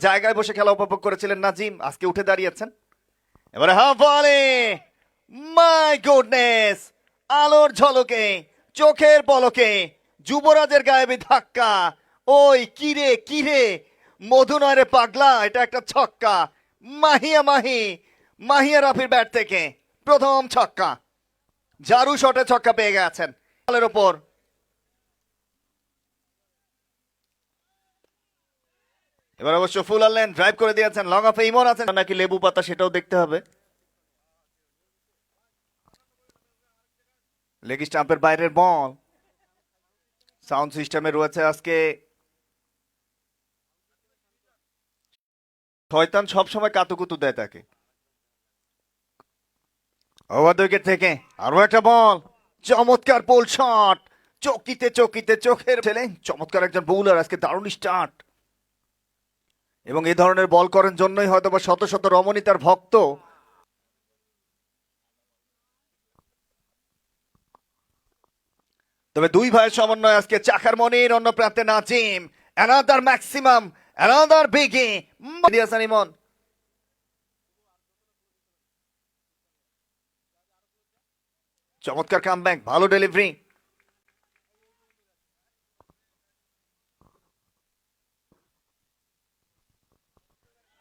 জায়গায় বসে খেলা উপভোগ করেছিলেন নাজিম, আজকে উঠে দাঁড়িয়েছেন। এবারে হাফ ভলি, মাই গুডনেস, আলোর ঝলকে, চোখের পলকে যুবরাজের গায়েবী ধাক্কা। ওই কিরে কিরে, মধু নয় রে পাগলা, এটা একটা ছক্কা। মাহিয়া রাফির ব্যাট থেকে প্রথম ছক্কা, জারু শটে ছক্কা পেয়ে গেছেন বলের ওপর। এবার অবশ্য ফুল আনলেন, ড্রাইভ করে দিয়েছেন, লং অফে ইমন আছেন নাকি লেবু পাতা সেটাও দেখতে হবে। লেগ স্টাম্পের বাইরের বল। সাউন্ড সিস্টেমে রয়েছে আজকে শয়তান, সবসময় কাতুকুতু দেয় তাকে। ওভার দ্য উইকেট থেকে আরো একটা বল, চমৎকার পোল শট, চকিতে চকিতে চোখের ছেলে, চমৎকার একজন বোলার, আজকে দারুণ স্টার্ট। এবং এই ধরনের বল করেন জন্যই হয়তো বা শত শত রমণী তার ভক্ত। তবে দুই ভাইয়ের সমন্বয় আজকে চাকার মনির, অন্য প্রান্তে Nazim. Another maximum, another biggie, Hasan Emon. চমৎকার কামব্যাক, ভালো ডেলিভারি।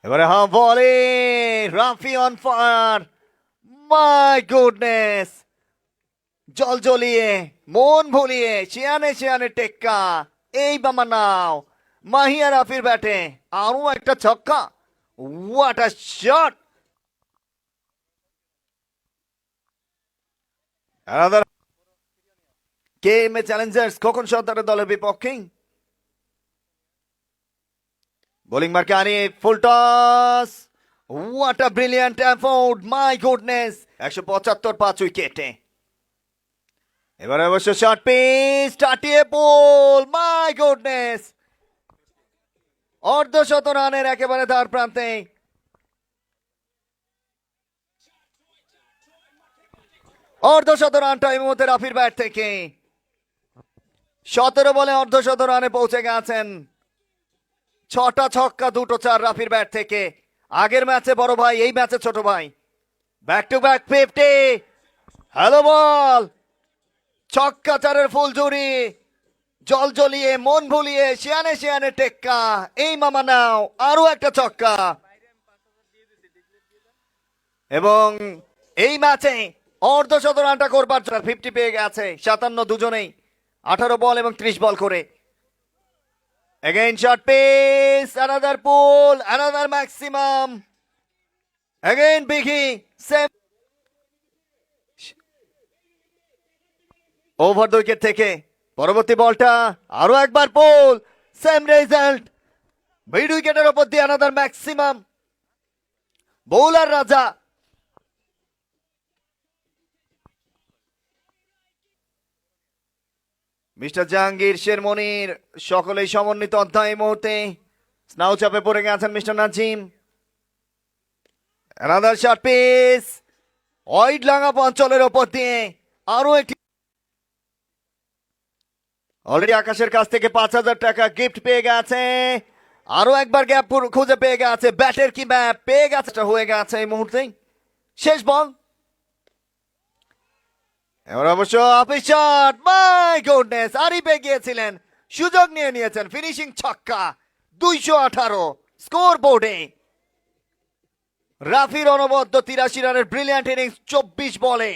এবারে half volley, Rafi on fire, my goodness, জল জ্বলিয়ে মন ভুলিয়ে শিয়ানে শিয়ানে টেক্কা। এই বামা নাও, মাহিয়া রাফির ব্যাটে আরো একটা ছক্কা। What a shot! Another KMA challengers Khokon সর্দারের দলের বিপক্ষে বোলিং মার্কে আনি, full toss. What a brilliant effort, my goodness, 175 5 উইকেটে। এবারে অবশ্য শর্ট পিচ, টাটিয়ে বল, মাই গুডনেস, অর্ধশত রানের একেবারে দ্বার প্রান্তে। অর্ধশত রানটা এই মুহূর্তে রাফির ব্যাট থেকে। 17 বলে অর্ধশত রানে পৌঁছে গেছেন। 6টা ছক্কা 2টো চার রাফির ব্যাট থেকে। আগের ম্যাচে বড় ভাই, এই ম্যাচে ছোট ভাই, ব্যাক টু ব্যাক 50। হ্যালো বল, ছক্কা চারের ফুল জুড়ি, জল জ্বলিয়ে মন ভুলিয়ে শিয়ানে শিয়ানে টেক্কা। এই মামা নাও, আরো একটা ছক্কা। এবং এই ম্যাচে অর্ধশত রানটা করবার 50 পেয়ে গেছে 57 দুজনেই, 18 বল এবং 30 বল করে। Again short pace, another pull, another maximum. Again Biggie, same. Over the wicket থেকে পরবর্তী বলটা আরো একবার পুল, সেম রেজাল্ট। মিড উইকেটের ওপর দিয়ে আনাদার ম্যাক্সিমাম। বোলার রাজা মিস্টার জাহাঙ্গীর, শেরমনির সকলেই সমন্বিত অধ্যায়। এই মুহূর্তে স্নাউ চাপে পড়ে গেছেন মিস্টার নাজিম। অ্যানাদার শট পিস, ওয়াইড লাঙ্গা অঞ্চলের ওপর দিয়ে আরো একটি। অলরেডি আকাশের কাছ থেকে 5,000 টাকা গিফট পেয়ে গেছে। আরো একবার গ্যাপ খুঁজে পেয়ে গেছে, ব্যাটের কি ম্যাপ পেয়ে গেছে, হয়ে গেছে এই মুহূর্তে শেষ বল। এবার অবশ্য অফিস শট, মাই গুডনেস, আরিফে গিয়েছিলেন, সুযোগ নিয়ে নিয়েছেন, ফিনিশিং ছক্কা। 218 স্কোর বোর্ডে। রাফির অনবদ্য 83 রানের ব্রিলিয়ান্ট ইনিংস 24 বলে।